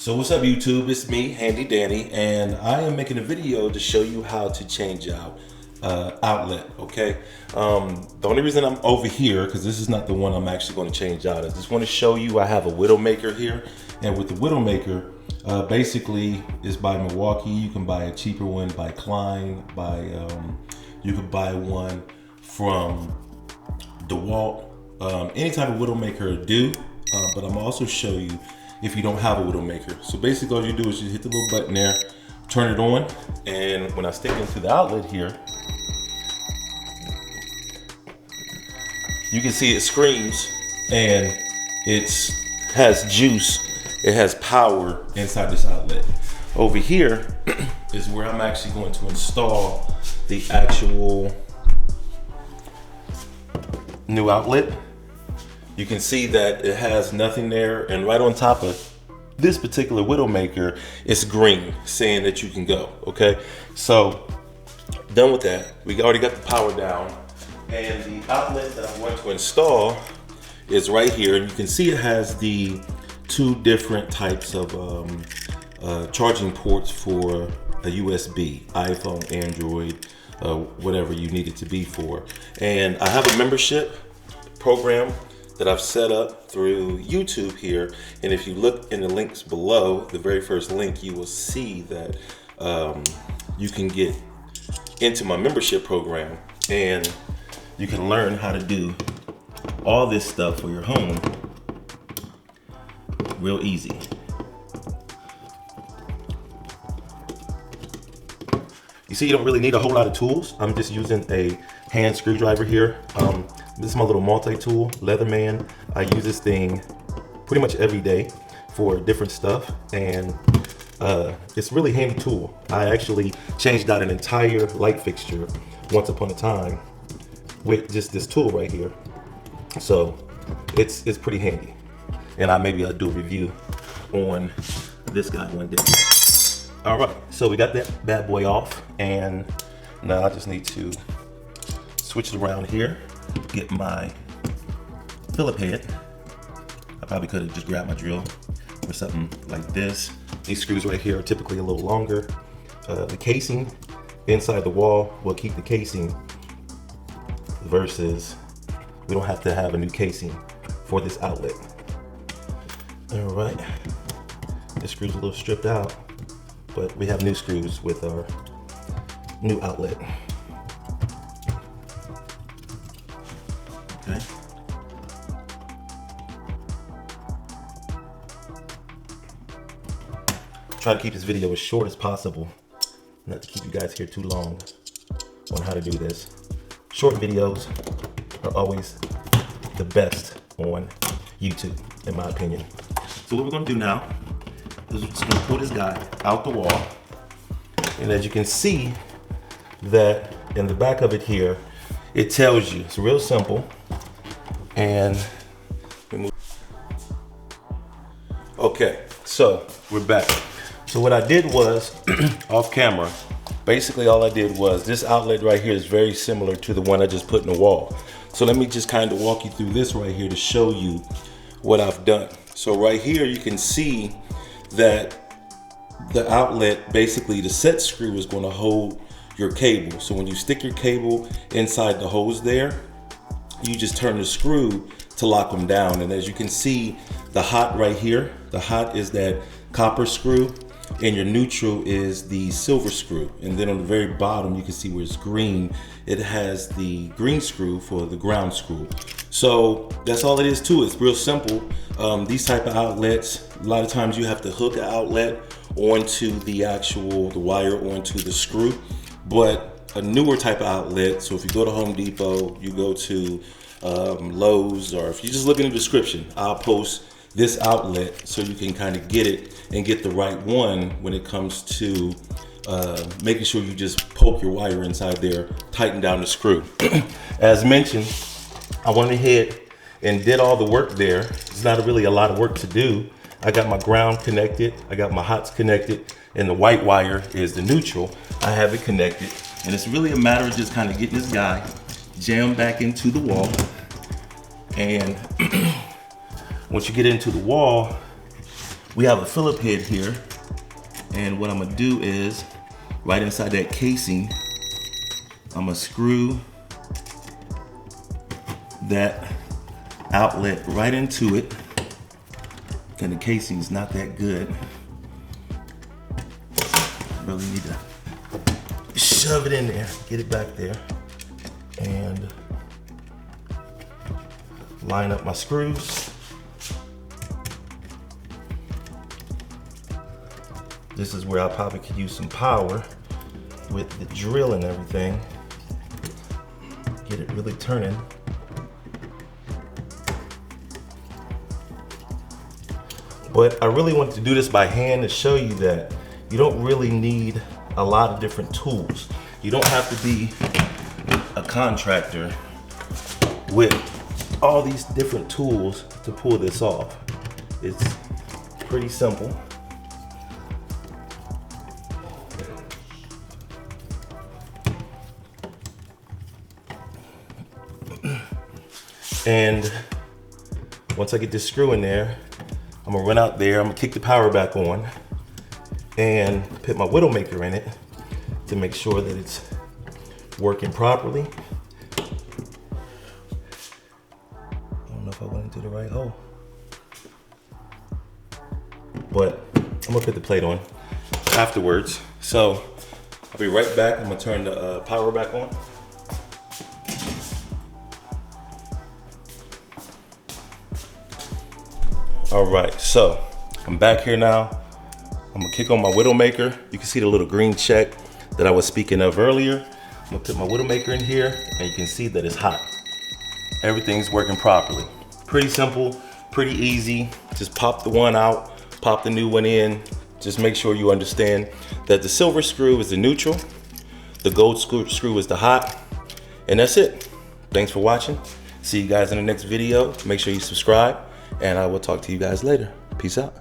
So what's up YouTube, it's me, Handy Danny, and I am making a video to show you how to change out outlet, okay? The only reason I'm over here, because this is not the one I'm actually going to change out, I just want to show you I have a Widowmaker here, and with the Widowmaker, basically it's by Milwaukee. You can buy a cheaper one by Klein, you could buy one from DeWalt, any type of Widowmaker will do, but I'm also show you if you don't have a Widowmaker. So basically all you do is you hit the little button there, turn it on, and when I stick into the outlet here, you can see it screams and it has juice, it has power inside this outlet. Over here is where I'm actually going to install the actual new outlet. You can see that it has nothing there, and right on top of this particular Widowmaker, it's green, saying that you can go, okay? So, done with that. We already got the power down, and the outlet that I'm going to install is right here, and you can see it has the two different types of charging ports for a USB, iPhone, Android, whatever you need it to be for. And I have a membership program that I've set up through YouTube here, and if you look in the links below, the very first link, you will see that you can get into my membership program and you can learn how to do all this stuff for your home real easy. You see, you don't really need a whole lot of tools. I'm just using a hand screwdriver here. This is my little multi-tool, Leatherman. I use this thing pretty much every day for different stuff, and it's a really handy tool. I actually changed out an entire light fixture once upon a time with just this tool right here. So it's pretty handy. And maybe I'll do a review on this guy one day. All right, so we got that bad boy off, and now I just need to switch it around here, get my Phillip head. I probably could have just grabbed my drill or something like this. These screws right here are typically a little longer. The casing inside the wall will keep the casing, versus we don't have to have a new casing for this outlet. All right, this screw's a little stripped out, but we have new screws with our new outlet. Okay. Try to keep this video as short as possible, not to keep you guys here too long on how to do this. Short videos are always the best on YouTube, in my opinion. So what we're gonna do now is we're just gonna pull this guy out the wall, and as you can see that in the back of it here, it tells you, it's real simple. And okay, so we're back. So what I did was, off camera, basically all I did was, this outlet right here is very similar to the one I just put in the wall. So let me just kind of walk you through this right here to show you what I've done. So right here you can see that the outlet, basically the set screw, is going to hold your cable. So when you stick your cable inside the hose there, you just turn the screw to lock them down. And as you can see, the hot right here, the hot is that copper screw, and your neutral is the silver screw. And then on the very bottom, you can see where it's green, it has the green screw for the ground screw. So that's all it is to it. It's real simple. These type of outlets, a lot of times you have to hook an outlet onto the wire onto the screw. But a newer type of outlet, so if you go to Home Depot, you go to Lowe's, or if you just look in the description, I'll post this outlet so you can kind of get it and get the right one when it comes to making sure you just poke your wire inside there, tighten down the screw. As mentioned, I went ahead and did all the work there. It's not really a lot of work to do. I got my ground connected, I got my hots connected, and the white wire is the neutral. I have it connected, and it's really a matter of just kind of getting this guy jammed back into the wall. And once you get into the wall, we have a Phillip head here. And what I'm gonna do is, right inside that casing, I'm gonna screw that outlet right into it. And the casing's not that good. Really need to shove it in there, get it back there, and line up my screws. This is where I probably could use some power with the drill and everything. Get it really turning. But I really wanted to do this by hand to show you that you don't really need a lot of different tools. You don't have to be a contractor with all these different tools to pull this off. It's pretty simple. And once I get this screw in there, I'm gonna run out there, I'm gonna kick the power back on and put my Widowmaker in it to make sure that it's working properly. I don't know if I went into the right hole, but I'm gonna put the plate on afterwards. So I'll be right back. I'm gonna turn the power back on. All right, so I'm back here now. I'm gonna kick on my Widowmaker. You can see the little green check that I was speaking of earlier. I'm gonna put my Widowmaker in here and you can see that it's hot. Everything's working properly. Pretty simple, pretty easy. Just pop the one out, pop the new one in. Just make sure you understand that the silver screw is the neutral, the gold screw is the hot, and that's it. Thanks for watching. See you guys in the next video. Make sure you subscribe, and I will talk to you guys later. Peace out.